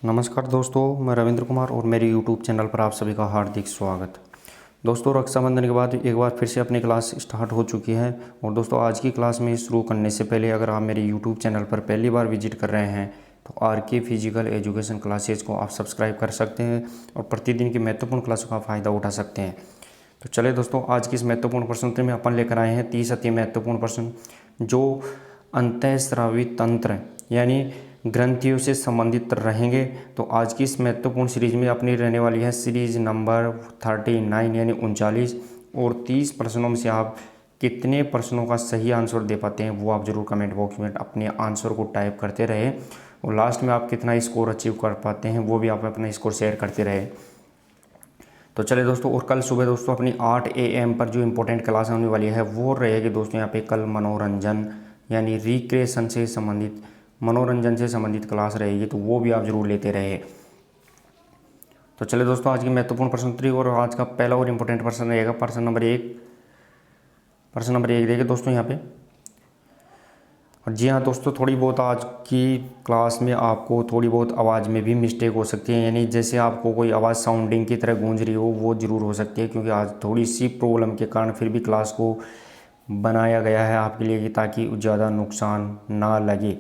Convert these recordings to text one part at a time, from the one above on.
नमस्कार दोस्तों, मैं रविंद्र कुमार और मेरे YouTube चैनल पर आप सभी का हार्दिक स्वागत। दोस्तों, रक्षाबंधन के बाद एक बार फिर से अपनी क्लास स्टार्ट हो चुकी है। और दोस्तों, आज की क्लास में शुरू करने से पहले अगर आप मेरे YouTube चैनल पर पहली बार विजिट कर रहे हैं तो RK फिजिकल एजुकेशन क्लासेज को आप सब्सक्राइब कर सकते हैं और प्रतिदिन की महत्वपूर्ण क्लासों का फ़ायदा उठा सकते हैं। तो चले दोस्तों, आज की इस महत्वपूर्ण प्रश्नोत्तरी में अपन लेकर आए हैं 30 अति महत्वपूर्ण प्रश्न जो अंतःस्रावी तंत्र यानी ग्रंथियों से संबंधित रहेंगे। तो आज की इस महत्वपूर्ण सीरीज में अपनी रहने वाली है सीरीज नंबर 39 यानी 39। और 30 प्रश्नों में से आप कितने प्रश्नों का सही आंसर दे पाते हैं वो आप जरूर कमेंट बॉक्स में अपने आंसर को टाइप करते रहे। और लास्ट में आप कितना स्कोर अचीव कर पाते हैं वो भी आप अपना स्कोर शेयर करते रहे। तो चले दोस्तों, और कल सुबह दोस्तों अपनी 8 AM पर जो इम्पोर्टेंट क्लास होने वाली है वो रहेगी दोस्तों यहाँ पे कल मनोरंजन यानी रिक्रिएशन से संबंधित मनोरंजन से संबंधित क्लास रहेगी, तो वो भी आप जरूर लेते रहे। तो चले दोस्तों, आज की महत्वपूर्ण प्रश्नोत्तरी और आज का पहला और इम्पोर्टेंट प्रश्न रहेगा प्रश्न नंबर एक देखिए दोस्तों यहाँ पे। और जी हाँ दोस्तों, थोड़ी बहुत आज की क्लास में आपको थोड़ी बहुत आवाज़ में भी मिस्टेक हो सकती है, यानी जैसे आपको कोई आवाज़ साउंडिंग की तरह गूंज रही हो वो ज़रूर हो सकती है, क्योंकि आज थोड़ी सी प्रॉब्लम के कारण फिर भी क्लास को बनाया गया है आपके लिए कि ताकि ज़्यादा नुकसान ना लगे।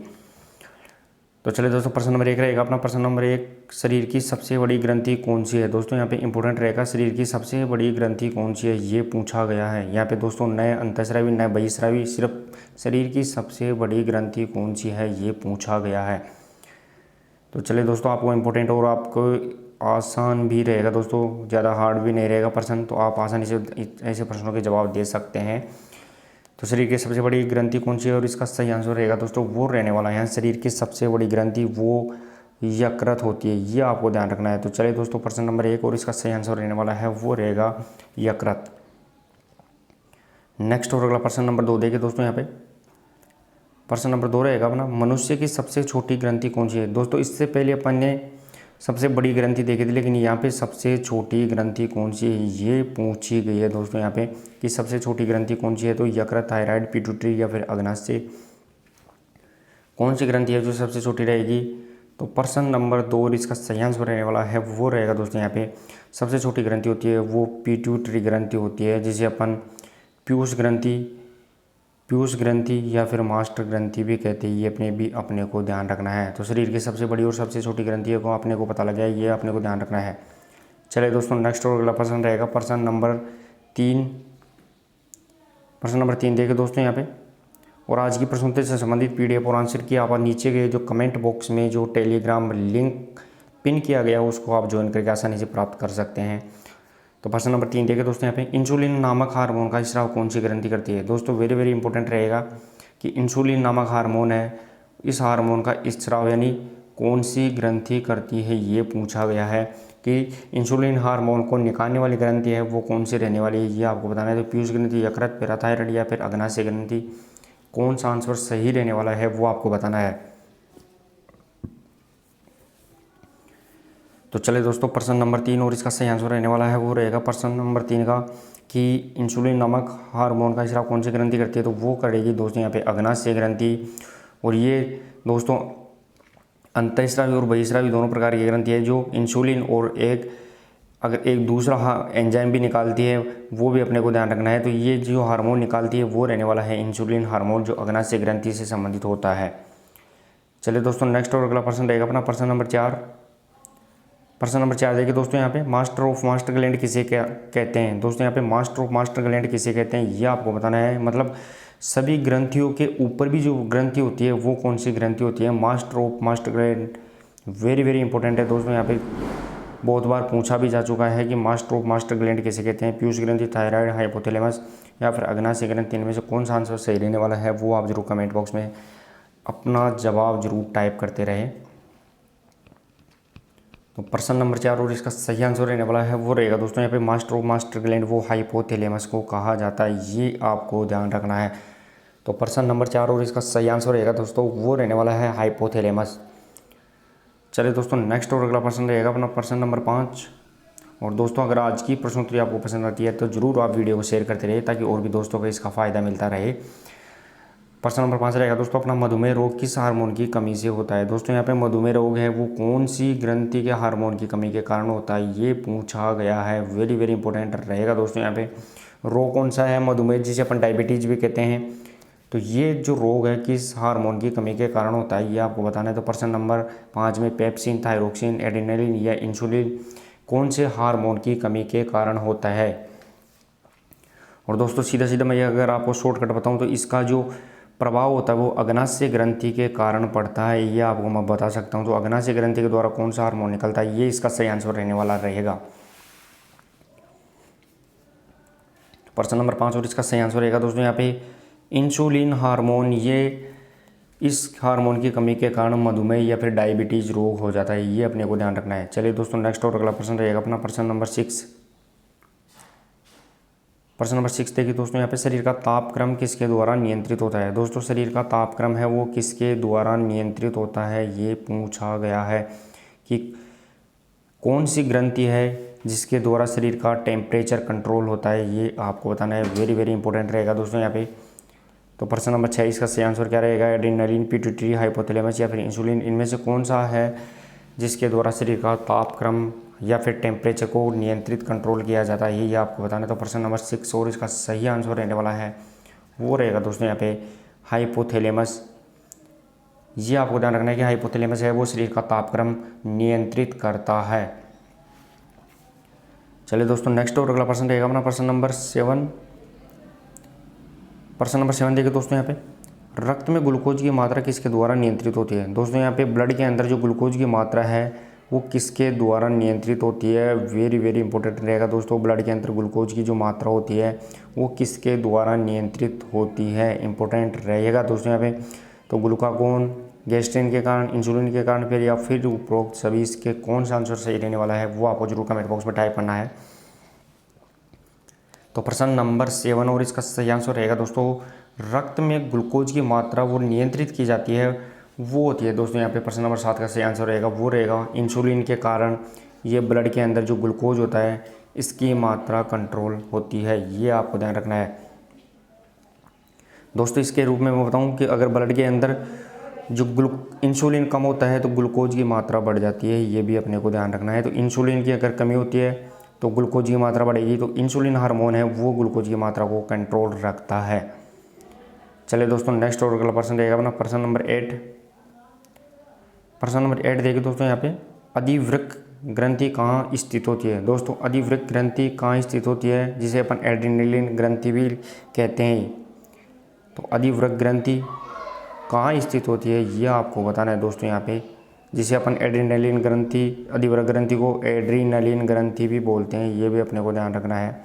तो चलिए दोस्तों, प्रश्न नंबर 1 रहेगा अपना। प्रश्न नंबर 1, शरीर की सबसे बड़ी ग्रंथि कौन सी है? दोस्तों यहाँ पे इंपॉर्टेंट रहेगा, शरीर की सबसे बड़ी ग्रंथि कौन सी है ये पूछा गया है। यहाँ पे दोस्तों न अंतःस्रावी न बहिःस्रावी, सिर्फ शरीर की सबसे बड़ी ग्रंथि कौन सी है ये पूछा गया है। तो चलिए दोस्तों, आपको इम्पोर्टेंट और आपको आसान भी रहेगा दोस्तों, ज़्यादा हार्ड भी नहीं रहेगा प्रश्न, तो आप आसानी से ऐसे प्रश्नों के जवाब दे सकते हैं। तो शरीर की सबसे बड़ी ग्रंथि कौन सी है और इसका सही आंसर रहेगा दोस्तों वो रहने वाला है शरीर की सबसे बड़ी ग्रंथि वो यकृत होती है, ये आपको ध्यान रखना है। तो चलिए दोस्तों, प्रश्न नंबर 1 और इसका सही आंसर रहने वाला है वो रहेगा यकृत। नेक्स्ट और अगला प्रश्न नंबर 2 देखिए दोस्तों यहाँ पे। प्रश्न नंबर 2 रहेगा अपना, मनुष्य की सबसे छोटी ग्रंथि कौन सी है? दोस्तों इससे पहले अपन ने सबसे बड़ी ग्रंथि देखी थी, लेकिन यहाँ पे सबसे छोटी ग्रंथि कौन सी है ये पूछी गई है दोस्तों यहाँ पे कि सबसे छोटी ग्रंथि कौन सी है। तो यकृत, थायराइड, पिट्यूटरी या फिर अग्नाशय, कौन सी ग्रंथि है जो सबसे छोटी रहेगी? तो प्रश्न नंबर 2 और इसका सही आंसर रहने वाला है वो रहेगा दोस्तों यहाँ पे सबसे छोटी ग्रंथि होती है वो पिट्यूटरी ग्रंथि होती है, जिसे अपन पीयूष ग्रंथि या फिर मास्टर ग्रंथि भी कहते हैं। ये अपने को ध्यान रखना है। तो शरीर की सबसे बड़ी और सबसे छोटी ग्रंथि को अपने को पता लग गया, ये अपने को ध्यान रखना है। चलिए दोस्तों, नेक्स्ट और अगला प्रश्न रहेगा प्रश्न नंबर 3। प्रश्न नंबर 3 देखिए दोस्तों यहाँ पे। और आज की प्रश्नोत्तरी से संबंधित PDF और आंसर की आप नीचे के जो कमेंट बॉक्स में जो टेलीग्राम लिंक पिन किया गया है उसको आप ज्वाइन करके आसानी से प्राप्त कर सकते हैं। तो प्रश्न नंबर 3 देखिए दोस्तों यहाँ पे, इंसुलिन नामक हार्मोन का स्राव कौन सी ग्रंथि करती है? दोस्तों वेरी वेरी इंपॉर्टेंट रहेगा कि इंसुलिन नामक हार्मोन है, इस हार्मोन का स्राव यानी कौन सी ग्रंथि करती है ये पूछा गया है कि इंसुलिन हार्मोन को निकालने वाली ग्रंथि है वो कौन सी रहने वाली है ये आपको बताना है। तो पीयूष ग्रंथि, यकृत, पैराथायराइड या फिर अग्नाशय ग्रंथि, कौन सा आंसर सही रहने वाला है वो आपको बताना है। तो चले दोस्तों, प्रश्न नंबर 3 और इसका सही आंसर रहने वाला है वो रहेगा प्रश्न नंबर 3 का कि इंसुलिन नामक हार्मोन का स्राव कौन सी ग्रंथि करती है? तो वो करेगी दोस्तों यहाँ पे अग्नाशय ग्रंथि। और ये दोस्तों अंतःस्रावी और बहिःस्रावी दोनों प्रकार की ग्रंथि है जो इंसुलिन और अगर एक दूसरा एंजाइम भी निकालती है वो भी अपने को ध्यान रखना है। तो ये जो हार्मोन निकालती है वो रहने वाला है इंसुलिन हार्मोन जो अग्नाशय ग्रंथि से संबंधित होता है। चलिए दोस्तों, नेक्स्ट और अगला प्रश्न रहेगा अपना प्रश्न नंबर 4। प्रश्न नंबर 4 देखिए दोस्तों यहाँ पे, मास्टर ऑफ मास्टर ग्लैंड किसे क्या कहते हैं? दोस्तों यहाँ पे मास्टर ऑफ मास्टर ग्लैंड किसे कहते हैं ये आपको बताना है। मतलब सभी ग्रंथियों के ऊपर भी जो ग्रंथि होती है वो कौन सी ग्रंथि होती है? Master of master gland very very important है दोस्तों, यहाँ पे बहुत बार पूछा भी जा चुका है कि मास्टर ऑफ मास्टर ग्लैंड किसे कहते हैं। पीयूष ग्रंथि, थायराइड, हाइपोथैलेमस या फिर अग्नाशय ग्रंथि, इनमें से कौन सा आंसर सही रहने वाला है वो आप जरूर कमेंट बॉक्स में अपना जवाब जरूर टाइप करते रहे। तो प्रश्न नंबर 4 और इसका सही आंसर रहने वाला है वो रहेगा दोस्तों यहाँ पे मास्टर ऑफ मास्टर ग्लैंड वो हाइपोथैलेमस को कहा जाता है, ये आपको ध्यान रखना है। तो प्रश्न नंबर 4 और इसका सही आंसर रहेगा दोस्तों वो रहने वाला है हाइपोथैलेमस। चलिए दोस्तों, नेक्स्ट और अगला प्रश्न रहेगा अपना प्रश्न नंबर 5। और दोस्तों अगर आज की प्रश्नोत्तरी आपको पसंद आती है तो जरूर आप वीडियो को शेयर करते रहिए ताकि और भी दोस्तों को इसका फ़ायदा मिलता रहे। प्रश्न नंबर 5 रहेगा दोस्तों अपना, मधुमेह रोग किस हार्मोन की कमी से होता है। दोस्तों यहाँ पे मधुमेह रोग है वो कौन सी ग्रंथि के हार्मोन की कमी के कारण होता है, ये पूछा गया है। वेरी वेरी इंपॉर्टेंट रहेगा दोस्तों। यहाँ पे रोग कौन सा है, मधुमेह, जिसे अपन डायबिटीज़ भी कहते हैं। तो ये जो रोग है किस हार्मोन की कमी के कारण होता है, ये आपको बताना है। तो प्रश्न नंबर 5 में पेप्सिन, थायरोक्सिन, एड्रेनालिन या इंसुलिन कौन से हार्मोन की कमी के कारण होता है। और दोस्तों सीधा सीधा मैं अगर आपको शॉर्टकट बताऊं तो इसका जो प्रभाव होता है वो अग्नाशय ग्रंथि के कारण पड़ता है, ये आपको मैं बता सकता हूं। तो अग्नाशय ग्रंथि के द्वारा कौन सा हार्मोन निकलता है, ये इसका सही आंसर रहने वाला रहेगा। प्रश्न नंबर 5 और इसका सही आंसर रहेगा दोस्तों यहाँ पे इंसुलिन हार्मोन, ये इस हार्मोन की कमी के कारण मधुमेह या फिर डायबिटीज़ रोग हो जाता है, ये अपने को ध्यान रखना है। चलिए दोस्तों नेक्स्ट और अगला प्रश्न रहेगा अपना प्रश्न नंबर 6। प्रश्न नंबर 6 देखिए दोस्तों यहाँ पे शरीर का तापक्रम किसके द्वारा नियंत्रित होता है। दोस्तों शरीर का तापक्रम है वो किसके द्वारा नियंत्रित होता है, ये पूछा गया है कि कौन सी ग्रंथि है जिसके द्वारा शरीर का टेम्परेचर कंट्रोल होता है, ये आपको बताना है। वेरी वेरी इंपॉर्टेंट रहेगा दोस्तों यहाँ पे। तो प्रश्न नंबर 6 इसका सही आंसर क्या रहेगा, एड्रेनालिन, पिट्यूटरी, हाइपोथैलेमस या फिर इंसुलिन, इनमें से कौन सा है जिसके द्वारा शरीर का तापक्रम या फिर टेम्परेचर को नियंत्रित कंट्रोल किया जाता है, ये आपको बताना है। तो प्रश्न नंबर 6 और इसका सही आंसर रहने वाला है वो रहेगा दोस्तों यहाँ पे हाइपोथैलेमस। ये आपको ध्यान रखना है कि हाइपोथैलेमस है वो शरीर का तापक्रम नियंत्रित करता है। चलिए दोस्तों नेक्स्ट और अगला प्रश्न रहेगा अपना प्रश्न नंबर 7। प्रश्न नंबर 7 देखिए दोस्तों यहाँ पे रक्त में ग्लूकोज की मात्रा किसके द्वारा नियंत्रित होती है। दोस्तों यहाँ पे ब्लड के अंदर जो ग्लूकोज की मात्रा है वो किसके द्वारा नियंत्रित होती है, वेरी वेरी इंपॉर्टेंट रहेगा दोस्तों। ब्लड के अंदर ग्लूकोज की जो मात्रा होती है वो किसके द्वारा नियंत्रित होती है, इंपॉर्टेंट रहेगा दोस्तों यहाँ पे। तो ग्लूकागोन, गैस्ट्रिन के कारण, इंसुलिन के कारण फिर या फिर उपरोक्त सभी, इसके कौन सा आंसर सही रहने वाला है वो आपको जरूर कमेंट बॉक्स में टाइप करना है। तो प्रश्न नंबर 7 और इसका सही आंसर रहेगा दोस्तों रक्त में ग्लूकोज की मात्रा वो नियंत्रित की जाती है वो होती है दोस्तों यहाँ पे। प्रश्न नंबर 7 का सही आंसर रहेगा वो रहेगा इंसुलिन के कारण ये ब्लड के अंदर जो ग्लूकोज होता है इसकी मात्रा कंट्रोल होती है, ये आपको ध्यान रखना है दोस्तों। इसके रूप में मैं बताऊँ कि अगर ब्लड के अंदर जो इंसुलिन कम होता है तो ग्लूकोज की मात्रा बढ़ जाती है, ये भी अपने को ध्यान रखना है। तो इंसुलिन की अगर कमी होती है तो ग्लूकोज की मात्रा बढ़ेगी। तो इंसुलिन हार्मोन है वो ग्लूकोज की मात्रा को कंट्रोल रखता है। चलिए दोस्तों नेक्स्ट और अगला प्रश्न रहेगा अपना प्रश्न नंबर 8। प्रश्न नंबर 8 देखिए दोस्तों यहाँ पे अधिवृक्क ग्रंथि कहाँ स्थित होती है। दोस्तों अधिवृक्क ग्रंथि कहाँ स्थित होती है, जिसे अपन एड्रेनालिन ग्रंथि भी कहते हैं। तो अधिवृक्क ग्रंथि कहाँ स्थित होती है ये आपको बताना है दोस्तों यहाँ पे, जिसे अपन एड्रेनालिन ग्रंथि, अधिवृक्क ग्रंथि को एड्रेनालिन ग्रंथि भी बोलते हैं, ये भी अपने को ध्यान रखना है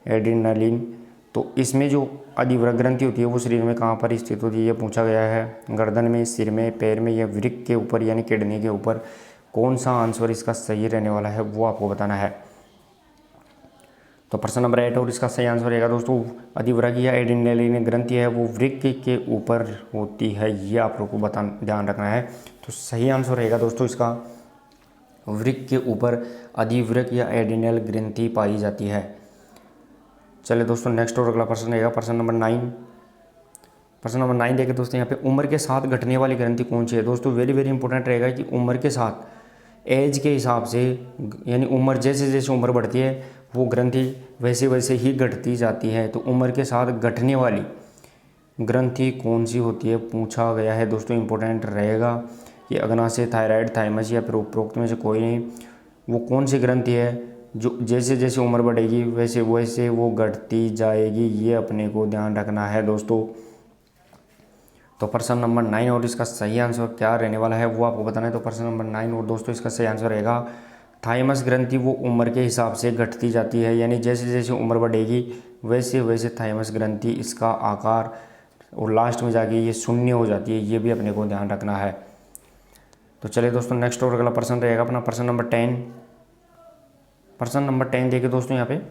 एड्रेनालिन। तो इसमें जो अधिवृक्क ग्रंथि होती है वो शरीर में कहाँ पर स्थित होती है ये पूछा गया है, गर्दन में, सिर में, पैर में या वृक्क के ऊपर यानी किडनी के ऊपर। कौन सा आंसर इसका सही रहने वाला है वो आपको बताना है। तो प्रश्न नंबर 8 और इसका सही आंसर रहेगा दोस्तों अधिवृक्क या एड्रेनालिन ग्रंथि है वो वृक्क के ऊपर होती है, ये आप लोग को ध्यान रखना है। तो सही आंसर रहेगा दोस्तों इसका वृक्क के ऊपर अधिवृक्क या एड्रेनल ग्रंथि पाई जाती है। चलिए दोस्तों नेक्स्ट और अगला प्रश्न रहेगा प्रश्न नंबर 9। प्रश्न नंबर 9 देखें दोस्तों यहाँ पे उम्र के साथ घटने वाली ग्रंथि कौन सी है। दोस्तों वेरी वेरी इंपॉर्टेंट रहेगा कि उम्र के साथ, एज के हिसाब से, यानी उम्र जैसे जैसे उम्र बढ़ती है वो ग्रंथि वैसे वैसे ही घटती जाती है। तो उम्र के साथ घटने वाली ग्रंथि कौन सी होती है पूछा गया है दोस्तों, इंपॉर्टेंट रहेगा कि अग्नाशय, थायराइड, थाइमस या फिर उपरोक्त में से कोई नहीं। वो कौन सी ग्रंथि है जो जैसे जैसे उम्र बढ़ेगी वैसे वैसे वो घटती जाएगी, ये अपने को ध्यान रखना है दोस्तों। तो प्रश्न नंबर 9 और इसका सही आंसर क्या रहने वाला है वो आपको बताना है। तो प्रश्न नंबर 9 और दोस्तों इसका सही आंसर रहेगा थाइमस ग्रंथि वो उम्र के हिसाब से घटती जाती है, यानी जैसे जैसे उम्र बढ़ेगी वैसे वैसे थाइमस ग्रंथि इसका आकार और लास्ट में जाके ये शून्य हो जाती है, ये भी अपने को ध्यान रखना है। तो चलिए दोस्तों नेक्स्ट और अगला प्रश्न रहेगा अपना प्रश्न नंबर 10। प्रश्न नंबर 10 देखिए दोस्तों यहाँ पे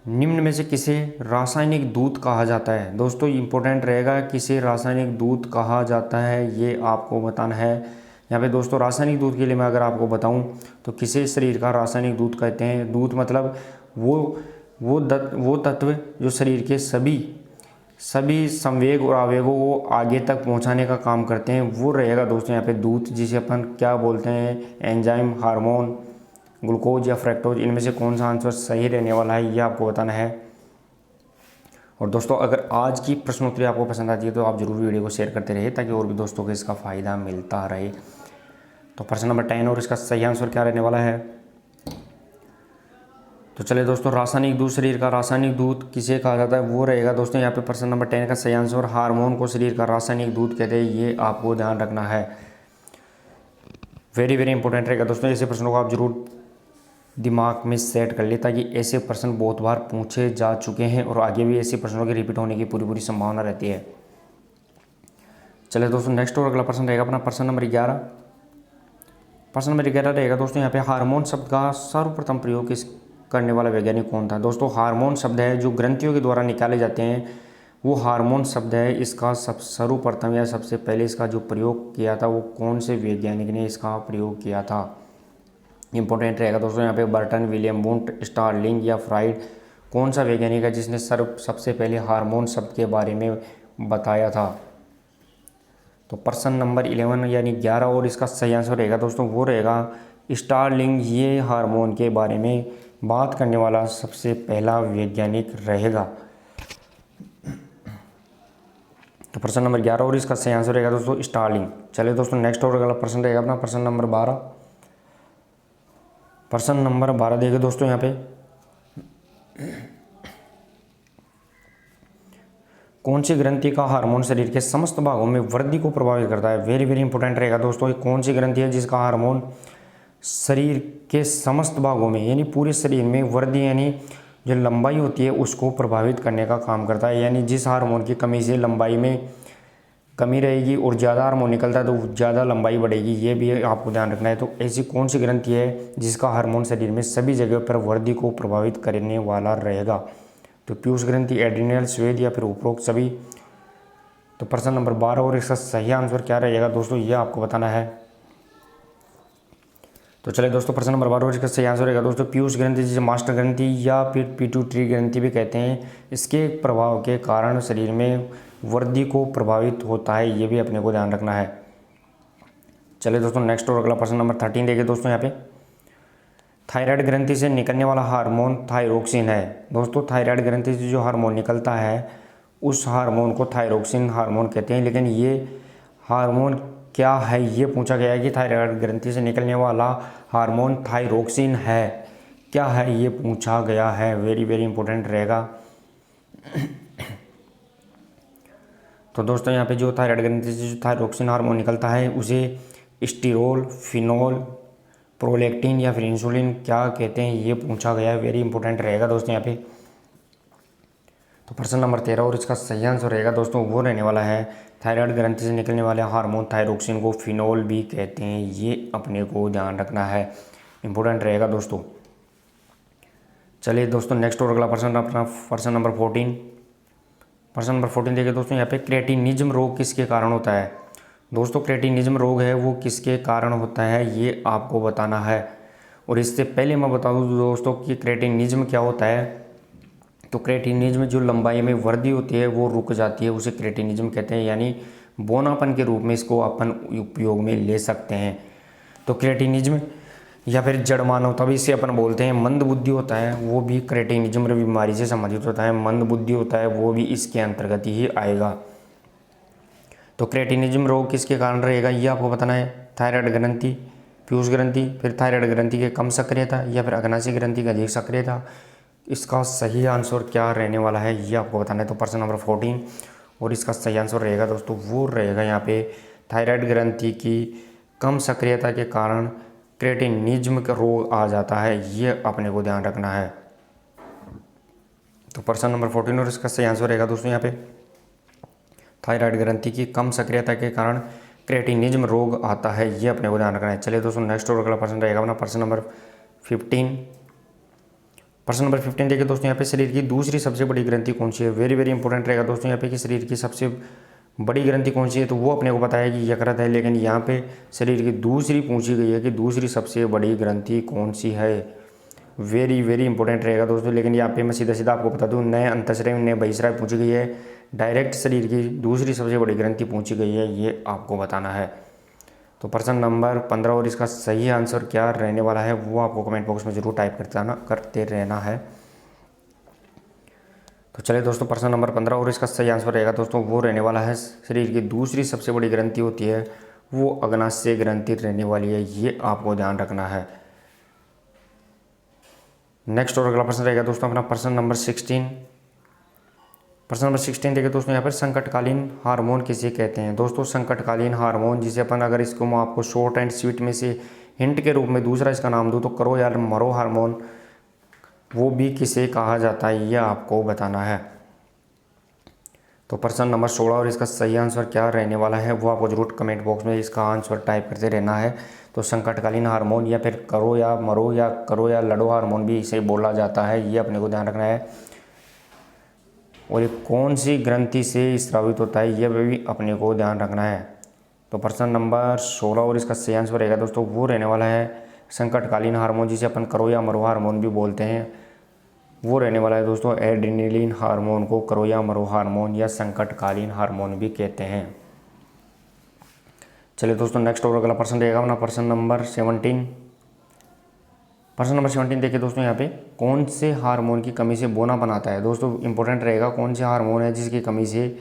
निम्न में से किसे रासायनिक दूत कहा जाता है। दोस्तों इंपॉर्टेंट रहेगा किसे रासायनिक दूत कहा जाता है ये आपको बताना है। यहाँ पे दोस्तों रासायनिक दूत के लिए मैं अगर आपको बताऊं तो किसे शरीर का रासायनिक दूत कहते हैं। दूत मतलब वो तत्व जो शरीर के सभी संवेग और आवेगों को आगे तक पहुंचाने का काम करते हैं, वो रहेगा दोस्तों यहाँ पे दूध, जिसे अपन क्या बोलते हैं, एंजाइम, हार्मोन, ग्लूकोज या फ्रैक्टोज। इनमें से कौन सा आंसर सही रहने वाला है, ये आपको बताना है। और दोस्तों अगर आज की प्रश्नोत्तरी आपको पसंद आती है तो आप जरूर वीडियो को शेयर करते रहिए, ताकि और भी दोस्तों को इसका फ़ायदा मिलता रहे। तो प्रश्न नंबर 10 और इसका सही आंसर क्या रहने वाला है। तो चलिए दोस्तों, रासायनिक दूध शरीर का रासायनिक दूध किसे कहा जाता है, वो रहेगा दोस्तों यहाँ पे प्रश्न नंबर 10 का सही आंसर। हार्मोन को शरीर का रासायनिक दूध कहते हैं, ये आपको ध्यान रखना है। वेरी वेरी इंपॉर्टेंट रहेगा दोस्तों, ऐसे प्रश्नों को आप जरूर दिमाग में सेट कर ले, ताकि ऐसे प्रश्न बहुत बार पूछे जा चुके हैं और आगे भी ऐसे प्रश्नों के रिपीट होने की पूरी संभावना रहती है। चलिए दोस्तों, नेक्स्ट और अगला प्रश्न रहेगा अपना प्रश्न नंबर 11। प्रश्न नंबर 11 रहेगा दोस्तों यहाँ पे, हार्मोन शब्द का सर्वप्रथम प्रयोग किस करने वाला वैज्ञानिक कौन था। दोस्तों हार्मोन शब्द है जो ग्रंथियों के द्वारा निकाले जाते हैं, वो हार्मोन शब्द है। इसका सर्वप्रथम या सबसे पहले इसका जो प्रयोग किया था, वो कौन से वैज्ञानिक ने इसका प्रयोग किया था। इंपॉर्टेंट रहेगा दोस्तों यहाँ पे, बर्टन, विलियम वुंट, स्टार्लिंग या फ्राइड, कौन सा वैज्ञानिक है जिसने सबसे पहले हार्मोन शब्द के बारे में बताया था। तो प्रश्न नंबर 11 यानी 11 और इसका सही आंसर रहेगा दोस्तों, वो रहेगा स्टार्लिंग। ये हार्मोन के बारे में बात करने वाला सबसे पहला वैज्ञानिक रहेगा। तो प्रश्न नंबर 11 और इसका सही आंसर रहेगा दोस्तों स्टार्लिंग। चलिए दोस्तों, नेक्स्ट और अगला प्रश्न रहेगा अपना प्रश्न नंबर 12। प्रश्न नंबर 12 देखिए दोस्तों यहाँ पे, कौन सी ग्रंथि का हार्मोन शरीर के समस्त भागों में वृद्धि को प्रभावित करता है। वेरी वेरी इंपॉर्टेंट रहेगा दोस्तों, ये कौन सी ग्रंथि है जिसका हार्मोन शरीर के समस्त भागों में यानी पूरे शरीर में वृद्धि यानी जो लंबाई होती है उसको प्रभावित करने का काम करता है। यानी जिस हार्मोन की कमी से लंबाई में कमी रहेगी और ज़्यादा हार्मोन निकलता है तो ज़्यादा लंबाई बढ़ेगी, ये भी आपको ध्यान रखना है। तो ऐसी कौन सी ग्रंथि है जिसका हार्मोन शरीर में सभी जगह पर वृद्धि को प्रभावित करने वाला रहेगा। तो पीयूष ग्रंथि, एड्रिनल, स्वेद या फिर उपरोक्त सभी। तो प्रश्न नंबर 12 और इसका सही आंसर क्या रहेगा दोस्तों, ये आपको बताना है। तो चलिए दोस्तों, प्रश्न नंबर 12 और इसका सही आंसर रहेगा दोस्तों पीयूष ग्रंथि, जिसे मास्टर ग्रंथि या फिर पिट्यूटरी ग्रंथि भी कहते हैं। इसके प्रभाव के कारण शरीर में वृद्धि को प्रभावित होता है, ये भी अपने को ध्यान रखना है। चलिए दोस्तों, नेक्स्ट और अगला प्रश्न नंबर 13 देखिए दोस्तों यहाँ पे, थायराइड ग्रंथि से निकलने वाला हार्मोन थायरोक्सिन है। दोस्तों थायराइड ग्रंथि से जो हार्मोन निकलता है उस हार्मोन को थायरोक्सिन हार्मोन कहते हैं। लेकिन ये हार्मोन क्या है, ये पूछा गया है कि थायराइड ग्रंथि से निकलने वाला हार्मोन थायरोक्सिन है, क्या है, ये पूछा गया है। वेरी वेरी इंपॉर्टेंट रहेगा। तो दोस्तों यहाँ पे जो थायराइड ग्रंथि से जो थायरोक्सिन हार्मोन निकलता है उसे स्टीरोल, फिनोल, प्रोलैक्टिन या फिर इंसुलिन क्या कहते हैं, ये पूछा गया है। वेरी इंपॉर्टेंट रहेगा दोस्तों यहाँ पे। तो प्रश्न नंबर 13 और इसका सही आंसर रहेगा दोस्तों, वो रहने वाला है थायराइड ग्रंथि से निकलने वाले हार्मोन थायरोक्सिन को फिनोल भी कहते हैं, ये अपने को ध्यान रखना है, इंपॉर्टेंट रहेगा दोस्तों। चलिए दोस्तों, नेक्स्ट और अगला प्रश्न अपना प्रश्न नंबर 14। प्रश्न नंबर 14 देखिए दोस्तों यहाँ पे, क्रेटिनिज्म रोग किसके कारण होता है। दोस्तों क्रेटिनिज्म रोग है वो किसके कारण होता है, ये आपको बताना है। और इससे पहले मैं बता दूँ दोस्तों कि क्रेटिनिज्म क्या होता है। तो क्रेटिनिज्म जो लंबाई में वृद्धि होती है वो रुक जाती है, उसे क्रेटिनिज्म कहते हैं। यानी बोनापन के रूप में इसको अपन उपयोग में ले सकते हैं। तो क्रेटिनिज्म या फिर जड़ मानव तभी इसे अपन बोलते हैं। मंद बुद्धि होता है वो भी क्रेटिनिज्म बीमारी से संबंधित होता है, मंद बुद्धि होता है वो भी इसके अंतर्गत ही आएगा। तो क्रेटिनिज्म रोग किसके कारण रहेगा, ये आपको बताना है। थायराइड ग्रंथि, पीयूष ग्रंथि, फिर थायराइड ग्रंथि के कम सक्रियता या फिर अग्नाशय ग्रंथि का अधिक सक्रियता। इसका सही आंसर क्या रहने वाला है, ये आपको बताना है। तो प्रश्न नंबर 14 और इसका सही आंसर रहेगा दोस्तों, वो रहेगा यहाँ पे थायराइड ग्रंथि की कम सक्रियता के कारण क्रेटिनिज्म का रोग आ जाता है, ये अपने को ध्यान रखना है। तो प्रश्न नंबर 14 और इसका सही आंसर रहेगा दोस्तों यहाँ पे थायराइड ग्रंथि की कम सक्रियता के कारण क्रेटिनिज्म रोग आता है, ये अपने को ध्यान रखना है। चलिए दोस्तों, नेक्स्ट और अगला प्रश्न रहेगा अपना प्रश्न नंबर 15। प्रश्न नंबर 15 देखिए दोस्तों यहाँ पे, शरीर की दूसरी सबसे बड़ी ग्रंथि कौन सी है। वेरी वेरी इंपॉर्टेंट रहेगा दोस्तों यहाँ पे कि शरीर की सबसे बड़ी ग्रंथि कौन सी है। तो वो अपने को पता है कि यकृत है, लेकिन यहाँ पे शरीर की दूसरी पूछी गई है कि दूसरी सबसे बड़ी ग्रंथि कौन सी है। वेरी वेरी इंपॉर्टेंट रहेगा दोस्तों। लेकिन यहाँ पे मैं सीधा सीधा आपको बता दूँ, नए अंतःस्रावी नए बहिस्रावी पूछी गई है, डायरेक्ट शरीर की दूसरी सबसे बड़ी ग्रंथि पूछी गई है, ये आपको बताना है। तो प्रश्न नंबर 15 और इसका सही आंसर क्या रहने वाला है वो आपको कमेंट बॉक्स में ज़रूर टाइप करते रहना है। तो चलिए दोस्तों, प्रश्न नंबर 15 और इसका सही आंसर रहेगा दोस्तों वो रहने वाला है, शरीर की दूसरी सबसे बड़ी ग्रंथि होती है वो अग्नाशय ग्रंथि रहने वाली है, ये आपको ध्यान रखना है। नेक्स्ट और अगला प्रश्न रहेगा दोस्तों अपना प्रश्न नंबर 16। प्रश्न नंबर 16 देखिए दोस्तों, यहाँ पर संकटकालीन हार्मोन किसे कहते हैं। दोस्तों संकटकालीन हार्मोन जिसे अपन अगर इसको मैं आपको शॉर्ट एंड स्वीट में से हिंट के रूप में दूसरा इसका नाम दूँ तो करो या मरो हार्मोन, वो भी किसे कहा जाता है ये आपको बताना है। तो प्रश्न नंबर 16 और इसका सही आंसर क्या रहने वाला है वो आपको जरूर कमेंट बॉक्स में इसका आंसर टाइप करते रहना है। तो संकटकालीन हार्मोन या फिर करो या मरो या करो या लड़ो हार्मोन भी इसे बोला जाता है, ये अपने को ध्यान रखना है। और ये कौन सी ग्रंथि से स्रावित होता है ये भी अपने को ध्यान रखना है। तो प्रश्न नंबर 16 और इसका सही आंसर रहेगा दोस्तों वो रहने वाला है संकटकालीन हार्मोन जिसे अपन करो या मरो हार्मोन भी बोलते हैं, वो रहने वाला है दोस्तों एड्रेनलिन हार्मोन को करो या मरो हार्मोन या संकटकालीन हार्मोन भी कहते हैं। चलिए दोस्तों नेक्स्ट और अगला प्रश्न रहेगा अपना प्रश्न नंबर 17। प्रश्न नंबर 17 देखिए दोस्तों, यहाँ पे कौन से हार्मोन की कमी से बोनापन आता है। दोस्तों इंपॉर्टेंट रहेगा कौन से हार्मोन है जिसकी कमी से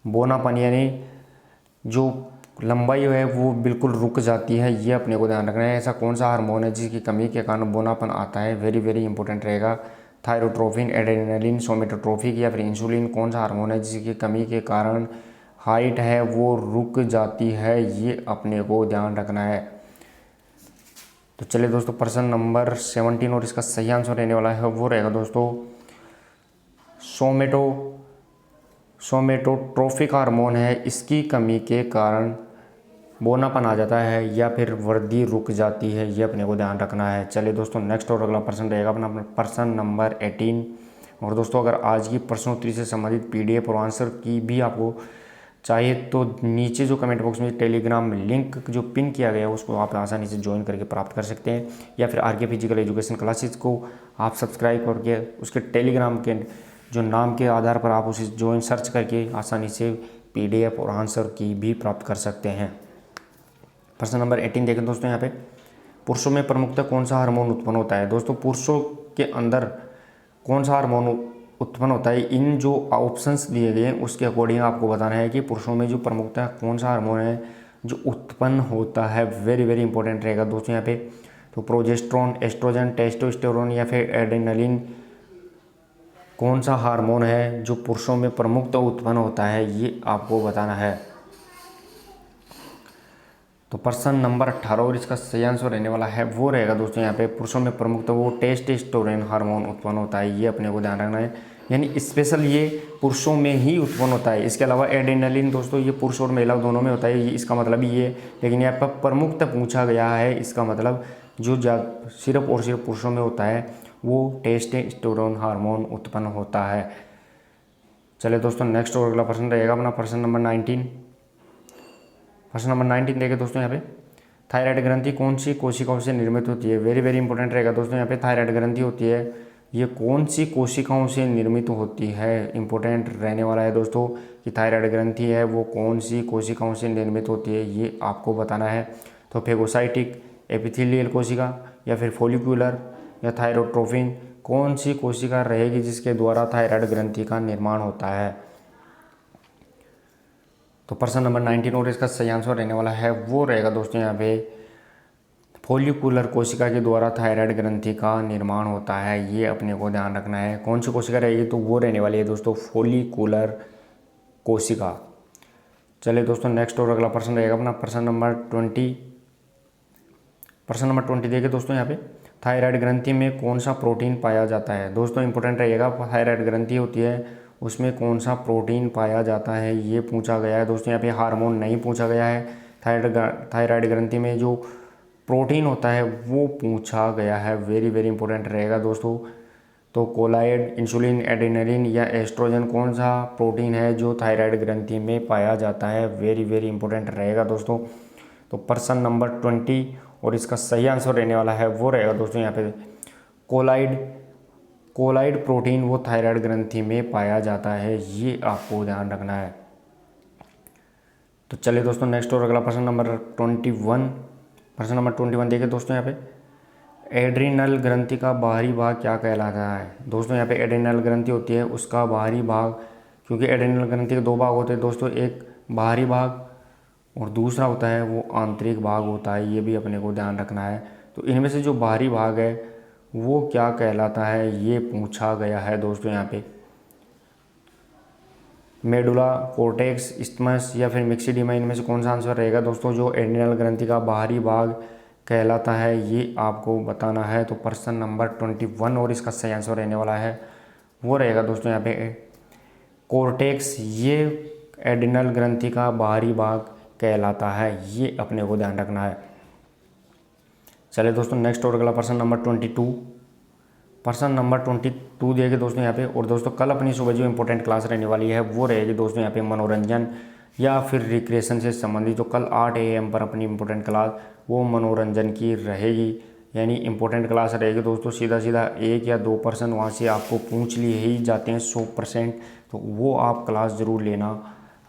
बोनापन यानी जो लंबाई है वो बिल्कुल रुक जाती है, ये अपने को ध्यान रखना है। ऐसा कौन सा हार्मोन है जिसकी कमी के कारण बोनापन आता है, वेरी वेरी इंपॉर्टेंट रहेगा। थायरोट्रोपिन, एड्रेनलिन, सोमेटोट्रोपिक या फिर इंसुलिन, कौन सा हार्मोन है जिसकी कमी के कारण हाइट है वो रुक जाती है, ये अपने को ध्यान रखना है। तो चलिए दोस्तों प्रश्न नंबर 17 और इसका सही आंसर रहने वाला है वो रहेगा दोस्तों सोमेटोट्रोपिक हार्मोन है, इसकी कमी के कारण बोनापन आ जाता है या फिर वृद्धि रुक जाती है, ये अपने को ध्यान रखना है। चलिए दोस्तों नेक्स्ट और अगला प्रश्न रहेगा अपना प्रश्न नंबर 18। और दोस्तों अगर आज की प्रश्नोत्तरी से संबंधित पीडीएफ और आंसर की भी आपको चाहिए तो नीचे जो कमेंट बॉक्स में टेलीग्राम लिंक जो पिन किया गया है उसको आप आसानी से ज्वाइन करके प्राप्त कर सकते हैं, या फिर आरके फिजिकल एजुकेशन क्लासेस को आप सब्सक्राइब करके उसके टेलीग्राम के जो नाम के आधार पर आप उसे ज्वाइन सर्च करके आसानी से पीडीएफ और आंसर की भी प्राप्त कर सकते हैं। प्रश्न नंबर 18 देखें दोस्तों, यहाँ पे पुरुषों में प्रमुखतः कौन सा हार्मोन उत्पन्न होता है। दोस्तों पुरुषों के अंदर कौन सा हार्मोन उत्पन्न होता है, इन जो ऑप्शंस दिए गए हैं उसके अकॉर्डिंग आपको बताना है कि पुरुषों में जो प्रमुखतः कौन सा हार्मोन है जो उत्पन्न होता है, वेरी वेरी इंपॉर्टेंट रहेगा दोस्तों यहाँ पे। तो प्रोजेस्टेरोन, एस्ट्रोजन, टेस्टोस्टेरोन या फिर एड्रेनलिन, कौन सा हार्मोन है जो पुरुषों में प्रमुखतः उत्पन्न होता है ये आपको बताना है। तो प्रश्न नंबर 18 और इसका सही आंसर रहने वाला है वो रहेगा दोस्तों यहाँ पे पुरुषों में प्रमुखतः वो टेस्टोस्टेरोन हार्मोन उत्पन्न होता है, ये अपने को ध्यान रखना है। यानी स्पेशल ये पुरुषों में ही उत्पन्न होता है। इसके अलावा एड्रेनलिन दोस्तों ये पुरुष और महिला दोनों में होता है, ये इसका मतलब ये, लेकिन यहाँ पर प्रमुखतः पूछा गया है, इसका मतलब जो सिर्फ और सिर्फ पुरुषों में होता है वो टेस्टोस्टेरोन हार्मोन उत्पन्न होता है। चलिए दोस्तों नेक्स्ट और अगला प्रश्न रहेगा अपना प्रश्न नंबर 19। प्रश्न नंबर 19 देखें दोस्तों, यहाँ पे थायराइड ग्रंथि कौन सी कोशिकाओं से निर्मित होती है। वेरी वेरी इंपॉर्टेंट रहेगा दोस्तों, यहाँ पे थायराइड ग्रंथि होती है ये कौन सी कोशिकाओं से निर्मित होती है, इंपॉर्टेंट रहने वाला है दोस्तों कि थायराइड ग्रंथि है वो कौन सी कोशिकाओं से निर्मित होती है, ये आपको बताना है। तो फेगोसाइटिक, एपिथेलियल कोशिका या फिर फॉलिकुलर या थायरोट्रोपिन, कौन सी कोशिका रहेगी जिसके द्वारा थायराइड ग्रंथि का निर्माण होता है। तो प्रश्न नंबर 19 और इसका सही आंसर रहने वाला है वो रहेगा दोस्तों यहाँ पे फॉलिकुलर कोशिका के द्वारा थायराइड ग्रंथि का निर्माण होता है, ये अपने को ध्यान रखना है। कौन सी कोशिका रहेगी तो वो रहने वाली है दोस्तों फॉलिकुलर कोशिका। चलिए दोस्तों नेक्स्ट और अगला प्रश्न रहेगा अपना प्रश्न नंबर 20। प्रश्न नंबर 20 देखिए दोस्तों, यहाँ पे थायराइड ग्रंथि में कौन सा प्रोटीन पाया जाता है। दोस्तों इंपॉर्टेंट रहेगा, थायराइड ग्रंथि होती है उसमें कौन सा प्रोटीन पाया जाता है ये पूछा गया है दोस्तों। यहाँ पे हार्मोन नहीं पूछा गया है, थायराइड ग्रंथि में जो प्रोटीन होता है वो पूछा गया है, वेरी वेरी इंपॉर्टेंट रहेगा दोस्तों। तो कोलाइड, इंसुलिन, एड्रेनलिन या एस्ट्रोजन, कौन सा प्रोटीन है जो थायराइड ग्रंथि में पाया जाता है, वेरी वेरी इंपॉर्टेंट रहेगा दोस्तों। तो प्रश्न नंबर 20 और इसका सही आंसर रहने वाला है वो रहेगा दोस्तों यहाँ पे कोलाइड कोलाइड प्रोटीन वो थायराइड ग्रंथि में पाया जाता है, ये आपको ध्यान रखना है। तो चलिए दोस्तों नेक्स्ट और अगला प्रश्न नंबर 21। प्रश्न नंबर 21 देखिए दोस्तों यहाँ पे एड्रिनल ग्रंथि का बाहरी भाग क्या कहलाता है। दोस्तों यहाँ पे एड्रिनल ग्रंथि होती है, उसका बाहरी भाग, क्योंकि एड्रिनल ग्रंथि के दो भाग होते हैं दोस्तों, एक बाहरी भाग और दूसरा होता है वो आंतरिक भाग होता है, ये भी अपने को ध्यान रखना है। तो इनमें से जो बाहरी भाग है वो क्या कहलाता है, ये पूछा गया है दोस्तों यहाँ पे। मेडुला, कोर्टेक्स, इस्थमस या फिर मिक्सिडिमा, इनमें से कौन सा आंसर रहेगा दोस्तों। जो एड्रिनल ग्रंथि का बाहरी भाग कहलाता है ये आपको बताना है। तो प्रश्न नंबर 21 और इसका सही आंसर रहने वाला है वो रहेगा दोस्तों यहाँ पे कोर्टेक्स, ये एड्रिनल ग्रंथि का बाहरी भाग कहलाता है, ये अपने को ध्यान रखना है। चलिए दोस्तों नेक्स्ट और अगला प्रश्न नंबर 22। प्रश्न नंबर 22 देखिए दोस्तों यहाँ पे। और दोस्तों कल अपनी सुबह जो इंपॉर्टेंट क्लास रहने वाली है वो रहेगी दोस्तों यहाँ पे मनोरंजन या फिर रिक्रिएशन से संबंधित। जो कल 8 AM पर अपनी इंपॉर्टेंट क्लास वो मनोरंजन की रहेगी, यानी इंपॉर्टेंट क्लास रहेगी दोस्तों। सीधा सीधा 1 या 2 पर्सन वहाँ से आपको पूछ लिए ही जाते हैं 100%, तो वो आप क्लास ज़रूर लेना,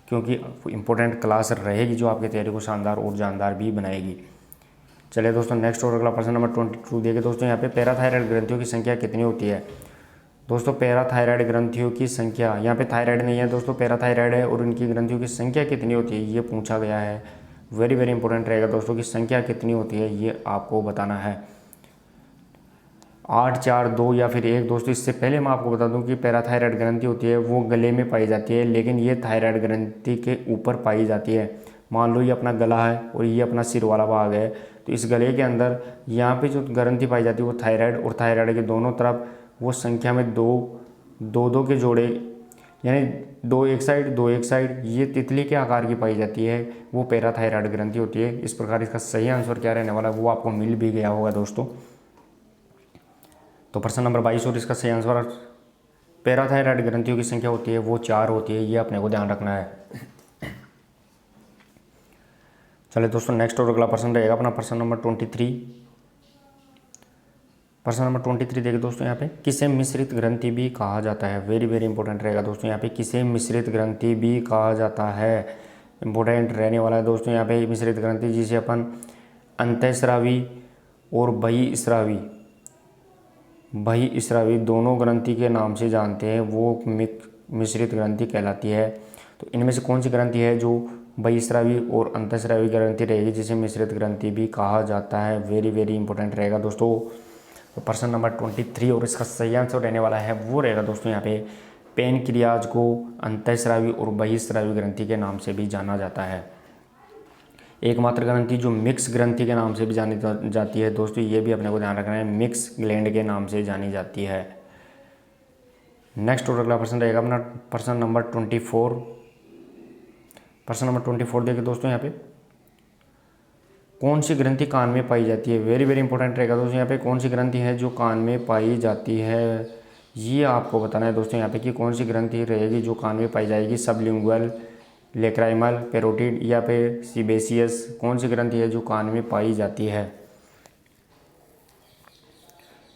क्योंकि इंपॉर्टेंट क्लास रहेगी जो आपकी तैयारी को शानदार और जानदार भी बनाएगी। चलिए दोस्तों नेक्स्ट और अगला प्रश्न नंबर 22 देखिए दोस्तों यहाँ पे पैराथायराइड ग्रंथियों की संख्या कितनी होती है। दोस्तों पैराथायराइड ग्रंथियों की संख्या, यहाँ पे थायराइड नहीं है दोस्तों, पैराथायराइड है, और इनकी ग्रंथियों की संख्या कितनी होती है ये पूछा गया है। वेरी वेरी इंपॉर्टेंट रहेगा दोस्तों की संख्या कितनी होती है ये आपको बताना है। 8, 4, 2 या फिर 1। दोस्तों इससे पहले मैं आपको बता दूं कि पैराथायराइड ग्रंथि होती है वो गले में पाई जाती है, लेकिन ये थायराइड ग्रंथि के ऊपर पाई जाती है। मान लो ये अपना गला है और ये अपना सिर वाला भाग है, तो इस गले के अंदर यहाँ पे जो ग्रंथि पाई जाती है वो थायराइड, और थायराइड के दोनों तरफ वो संख्या में दो के जोड़े, यानी 2 एक साइड 2 एक साइड, ये तितली के आकार की पाई जाती है, वो पैराथायराइड ग्रंथि होती है। इस प्रकार इसका सही आंसर क्या रहने वाला है वो आपको मिल भी गया होगा दोस्तों। तो प्रश्न नंबर 22 और इसका सही आंसर पैराथायराइड ग्रंथियों की संख्या होती है वो 4 होती है, ये अपने को ध्यान रखना है। चलिए दोस्तों नेक्स्ट और अगला प्रश्न रहेगा अपना प्रश्न नंबर 23। प्रश्न नंबर 23 देखिए दोस्तों यहाँ पे किसे मिश्रित ग्रंथि भी कहा जाता है। वेरी वेरी इंपॉर्टेंट रहेगा दोस्तों यहाँ पे, किसे मिश्रित ग्रंथि भी कहा जाता है, इंपॉर्टेंट रहने वाला है दोस्तों यहाँ पे। मिश्रित ग्रंथि जिसे अपन अंतःस्रावी और बहिःस्रावी दोनों ग्रंथि के नाम से जानते हैं, वो मिश्रित ग्रंथि कहलाती है। तो इनमें से कौन सी ग्रंथि है जो बहिःस्रावी और अंतःस्रावी ग्रंथि रहेगी जिसे मिश्रित ग्रंथि भी कहा जाता है। वेरी वेरी इंपॉर्टेंट रहेगा दोस्तों। तो प्रश्न नंबर 23 और इसका सही आंसर रहने वाला है वो रहेगा दोस्तों यहाँ पे पैनक्रियाज को अंतःस्रावी और बहिःस्रावी ग्रंथि के नाम से भी जाना जाता है। एकमात्र ग्रंथि जो मिक्स ग्रंथि के नाम से भी जानी जाती है दोस्तों, ये भी अपने को ध्यान रखना है, मिक्स ग्लैंड के नाम से जानी जाती है। नेक्स्ट और अगला प्रश्न रहेगा अपना प्रश्न नंबर 24। प्रश्न नंबर 24 देखिए दोस्तों यहाँ पे कौन सी ग्रंथि कान में पाई जाती है। वेरी वेरी इंपॉर्टेंट रहेगा दोस्तों यहाँ पे, कौन सी ग्रंथि है जो कान में पाई जाती है ये आपको बताना है दोस्तों यहाँ पे कि कौन सी ग्रंथि रहेगी जो कान में पाई जाएगी। सबलिंगुअल, लेक्राइमल, पेरोटिड या फिर सीबेसियस, कौन सी ग्रंथि है जो कान में पाई जाती है।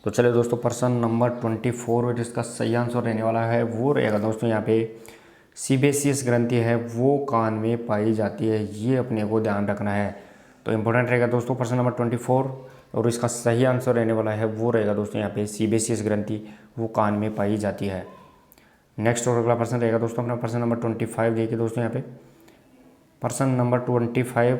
तो चलिए दोस्तों प्रश्न नंबर 24 और इसका सही आंसर रहने वाला है वो रहेगा दोस्तों यहाँ पे सीबेसियस ग्रंथि है वो कान में पाई जाती है, ये अपने को ध्यान रखना है। तो इंपॉर्टेंट रहेगा दोस्तों प्रश्न नंबर 24 और इसका सही आंसर रहने वाला है वो रहेगा दोस्तों यहाँ पे सीबेसियस ग्रंथि वो कान में पाई जाती है। नेक्स्ट और अगला प्रश्न रहेगा दोस्तों अपना प्रश्न नंबर 25 देखिए दोस्तों यहाँ पे प्रश्न नंबर 25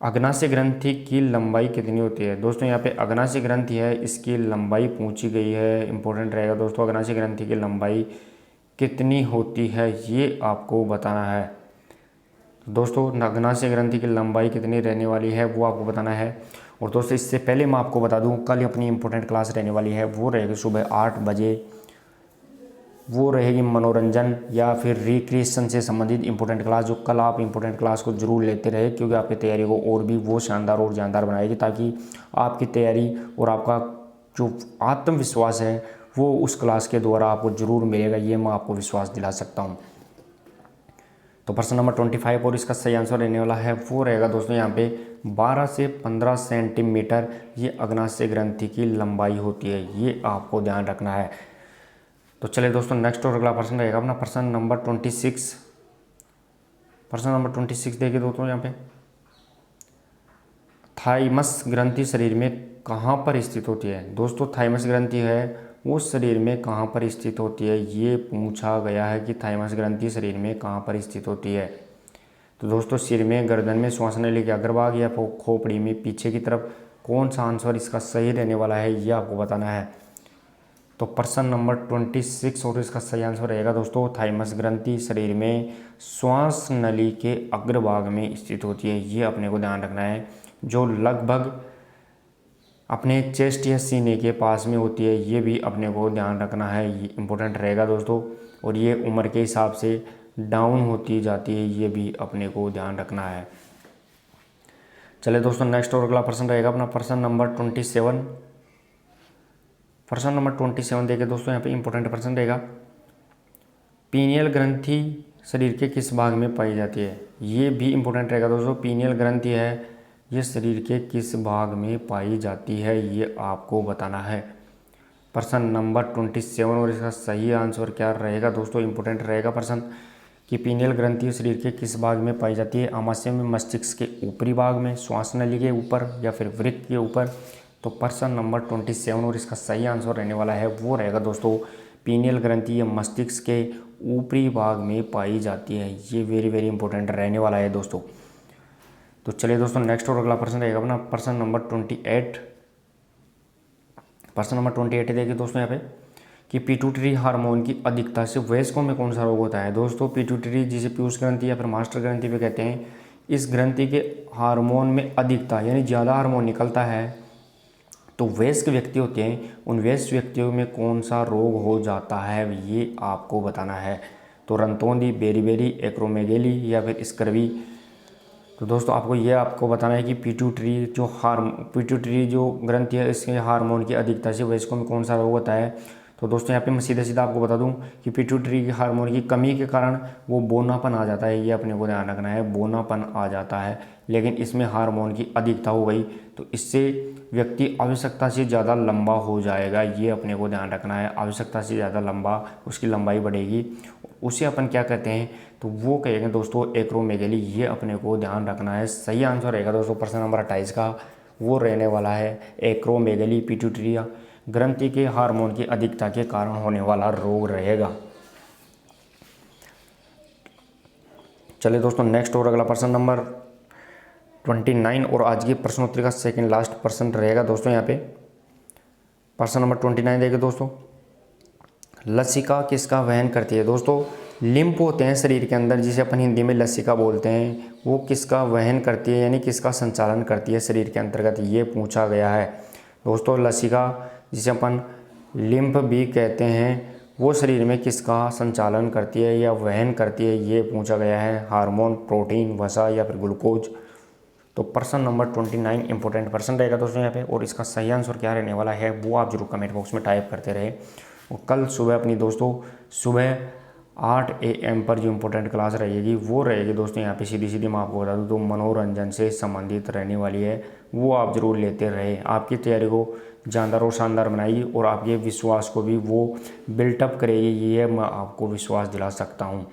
अग्नाशय ग्रंथि की लंबाई कितनी होती है। दोस्तों यहाँ पे अग्नाशय ग्रंथि है इसकी लंबाई पूछी गई है। इंपॉर्टेंट रहेगा दोस्तों अग्नाशय ग्रंथि की लंबाई कितनी होती है ये आपको बताना है। दोस्तों अग्नाशय ग्रंथि की लंबाई कितनी रहने वाली है वो आपको बताना है। और दोस्तों इससे पहले मैं आपको बता दूं कल अपनी इंपॉर्टेंट क्लास रहने वाली है वो रहेगी सुबह 8 बजे, वो रहेगी मनोरंजन या फिर रिक्रिएशन से संबंधित इंपॉर्टेंट क्लास। जो कल आप इंपॉर्टेंट क्लास को जरूर लेते रहे क्योंकि आपकी तैयारी को और भी वो शानदार और जानदार बनाएगी, ताकि आपकी तैयारी और आपका जो आत्मविश्वास है वो उस क्लास के द्वारा आपको ज़रूर मिलेगा, ये मैं आपको विश्वास दिला सकता हूँ। तो प्रश्न नंबर 25 और इसका सही आंसर रहने वाला है वो रहेगा दोस्तों यहाँ पे 12 से 15 सेंटीमीटर ये अग्नाशय ग्रंथि की लंबाई होती है, ये आपको ध्यान रखना है। तो चलिए दोस्तों नेक्स्ट और अगला प्रश्न रहेगा अपना प्रश्न नंबर 26। प्रश्न नंबर 26 देखिए दोस्तों यहाँ पे, थाइमस ग्रंथि शरीर में कहाँ पर स्थित होती है। दोस्तों थाइमस ग्रंथि है वो शरीर में कहाँ पर स्थित होती है, ये पूछा गया है कि थाइमस ग्रंथि शरीर में कहाँ पर स्थित होती है। तो दोस्तों सिर में, गर्दन में, श्वास नली के अग्रभाग या खोपड़ी में पीछे की तरफ, कौन सा आंसर इसका सही रहने वाला है ये आपको बताना है। तो प्रश्न नंबर 26 और इसका सही आंसर रहेगा दोस्तों थाइमस ग्रंथि शरीर में श्वास नली के अग्रभाग में स्थित होती है, ये अपने को ध्यान रखना है, जो लगभग अपने चेस्ट या सीने के पास में होती है, ये भी अपने को ध्यान रखना है, ये इंपॉर्टेंट रहेगा दोस्तों। और ये उम्र के हिसाब से डाउन होती जाती है, ये भी अपने को ध्यान रखना है। चलिए दोस्तों नेक्स्ट और अगला प्रश्न रहेगा अपना प्रश्न नंबर 27। प्रश्न नंबर 27 देखिए दोस्तों यहाँ पे इंपॉर्टेंट प्रश्न रहेगा, पीनियल ग्रंथि शरीर के किस भाग में पाई जाती है। ये भी इंपॉर्टेंट रहेगा दोस्तों, पीनियल ग्रंथि है ये शरीर के किस भाग में पाई जाती है, ये आपको बताना है। प्रश्न नंबर 27 और इसका सही आंसर क्या रहेगा दोस्तों, इंपॉर्टेंट रहेगा प्रश्न कि पीनियल ग्रंथि शरीर के किस भाग में पाई जाती है। आमाशय में, मस्तिष्क के ऊपरी भाग में, श्वास नली के ऊपर या फिर वृक्क के ऊपर। तो प्रश्न नंबर 27 और इसका सही आंसर रहने वाला है वो रहेगा दोस्तों पीनियल ग्रंथि मस्तिष्क के ऊपरी भाग में पाई जाती है, ये वेरी वेरी इंपॉर्टेंट रहने वाला है दोस्तों। तो चलिए दोस्तों नेक्स्ट और अगला प्रश्न रहेगा अपना प्रश्न नंबर 28। प्रश्न नंबर 28 देखिए दोस्तों यहाँ पे कि पिट्यूटरी हार्मोन की अधिकता से वयस्कों में कौन सा रोग होता है। दोस्तों पिट्यूटरी जिसे पीयूष ग्रंथि या फिर मास्टर ग्रंथि भी कहते हैं, इस ग्रंथि के हार्मोन में अधिकता यानी ज़्यादा हार्मोन निकलता है तो वयस्क व्यक्ति होते हैं, उन वयस्क व्यक्तियों में कौन सा रोग हो जाता है ये आपको बताना है। तो रंतोंदी, बेरीबेरी, एक्रोमेगेली या फिर स्कर्वी। तो दोस्तों आपको बताना है कि पिट्यूटरी जो ग्रंथि है इसके हार्मोन की अधिकता से वयस्कों में कौन सा रोग होता है। तो दोस्तों यहाँ पे मैं सीधा सीधा आपको बता दूं कि पिट्यूटरी के हार्मोन की कमी के कारण वो बोनापन आ जाता है, ये अपने को ध्यान रखना है, बोनापन आ जाता है। लेकिन इसमें हार्मोन की अधिकता हो गई तो इससे व्यक्ति आवश्यकता से ज़्यादा लंबा हो जाएगा, ये अपने को ध्यान रखना है। आवश्यकता से ज़्यादा लंबा उसकी लंबाई बढ़ेगी, उसे अपन क्या कहते हैं तो वो कहेंगे दोस्तों एक्रोमेगेली, ये अपने को ध्यान रखना है। सही आंसर रहेगा दोस्तों प्रश्न नंबर 28 का वो रहने वाला है एक्रोमेगेली, पिट्यूटरी ग्रंथि के हार्मोन की अधिकता के कारण होने वाला रोग रहेगा। चलिए दोस्तों नेक्स्ट और अगला प्रश्न नंबर 29 और आज की प्रश्नोत्तरी का सेकंड लास्ट प्रश्न रहेगा दोस्तों यहाँ पे प्रश्न नंबर 29 देखिए दोस्तों, लसिका किसका वहन करती है। दोस्तों लिम्फ होते हैं शरीर के अंदर जिसे अपन हिंदी में लसिका बोलते हैं, वो किसका वहन करती है यानी किसका संचालन करती है शरीर के अंतर्गत, ये पूछा गया है। दोस्तों लसिका जिसे अपन लिम्फ भी कहते हैं वो शरीर में किसका संचालन करती है या वहन करती है, ये पूछा गया है। हार्मोन, प्रोटीन, वसा या फिर ग्लूकोज। तो प्रश्न नंबर 29 इंपॉर्टेंट प्रश्न रहेगा दोस्तों यहाँ पे और इसका सही आंसर क्या रहने वाला है वो आप जरूर कमेंट बॉक्स में टाइप करते रहे। और कल सुबह अपनी दोस्तों सुबह 8 AM पर जो इम्पोर्टेंट क्लास रहेगी वो रहेगी दोस्तों यहाँ पे सीधी सीधी मैं आपको बता दूँ तो मनोरंजन से संबंधित रहने वाली है, वो आप ज़रूर लेते रहे। आपकी तैयारी को जानदार और शानदार बनाएगी और आपके विश्वास को भी वो बिल्टअप करेगी, ये मैं आपको विश्वास दिला सकता हूँ।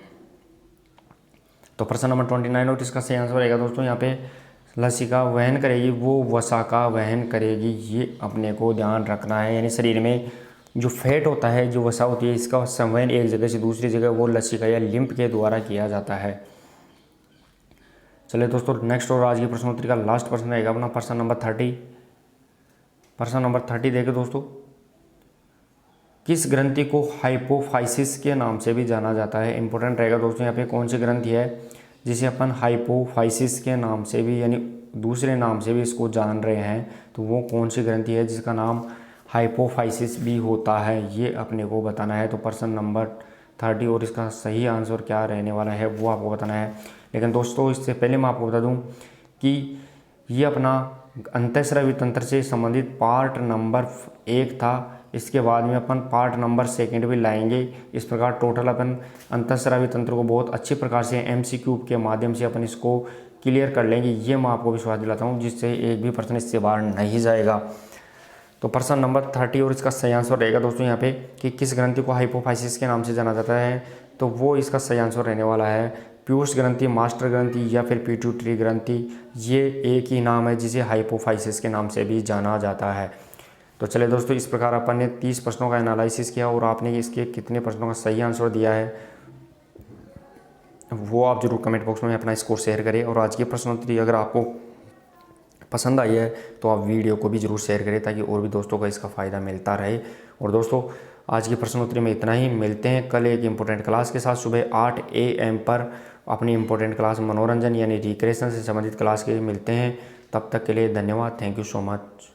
तो प्रश्न नंबर 29 और इसका सही आंसर रहेगा दोस्तों यहाँ पे लसिका वहन करेगी वो वसा का वहन करेगी, ये अपने को ध्यान रखना है। यानी शरीर में जो फैट होता है, जो वसा होती है, इसका संवहन एक जगह से दूसरी जगह वो लसिका या लिम्फ के द्वारा किया जाता है। चलिए दोस्तों नेक्स्ट और आज की प्रश्नोत्तरी का लास्ट प्रश्न रहेगा अपना प्रश्न नंबर 30। प्रश्न नंबर 30 देखिए दोस्तों, किस ग्रंथि को हाइपोफाइसिस के नाम से भी जाना जाता है। इंपॉर्टेंट रहेगा दोस्तों यहाँ पे कौन सी ग्रंथि है जिसे अपन हाइपोफाइसिस के नाम से भी यानी दूसरे नाम से भी इसको जान रहे हैं, तो वो कौन सी ग्रंथि है जिसका नाम हाइपोफाइसिस भी होता है, ये अपने को बताना है। तो प्रश्न नंबर 30 और इसका सही आंसर क्या रहने वाला है वो आपको बताना है। लेकिन दोस्तों इससे पहले मैं आपको बता दूं कि ये अपना अंतःस्रावी तंत्र से संबंधित पार्ट नंबर 1 था, इसके बाद में अपन पार्ट नंबर 2 भी लाएंगे। इस प्रकार टोटल अपन अंतःस्रावी तंत्र को बहुत अच्छी प्रकार से MCQ के माध्यम से अपन इसको क्लियर कर लेंगे, ये मैं आपको विश्वास दिलाता हूँ, जिससे एक भी प्रश्न इससे बाहर नहीं जाएगा। तो प्रश्न नंबर 30 और इसका सही आंसर रहेगा दोस्तों यहाँ पे कि किस ग्रंथि को हाइपोफाइसिस के नाम से जाना जाता है, तो वो इसका सही आंसर रहने वाला है पीयूष ग्रंथि, मास्टर ग्रंथि या फिर पिट्यूटरी ग्रंथि। ये एक ही नाम है जिसे हाइपोफाइसिस के नाम से भी जाना जाता है। तो चलिए दोस्तों, इस प्रकार अपन ने 30 प्रश्नों का एनालिसिस किया और आपने इसके कितने प्रश्नों का सही आंसर दिया है वो आप जरूर कमेंट बॉक्स में अपना स्कोर शेयर करें। और आज की प्रश्नोत्तरी अगर आपको पसंद आई है तो आप वीडियो को भी जरूर शेयर करें ताकि और भी दोस्तों को इसका फ़ायदा मिलता रहे। और दोस्तों, आज की प्रश्नोत्तरी में इतना ही। मिलते हैं कल एक इम्पोर्टेंट क्लास के साथ सुबह 8 AM पर। अपनी इम्पोर्टेंट क्लास मनोरंजन यानी रिक्रिएशन से संबंधित क्लास के मिलते हैं। तब तक के लिए धन्यवाद। Thank you so much.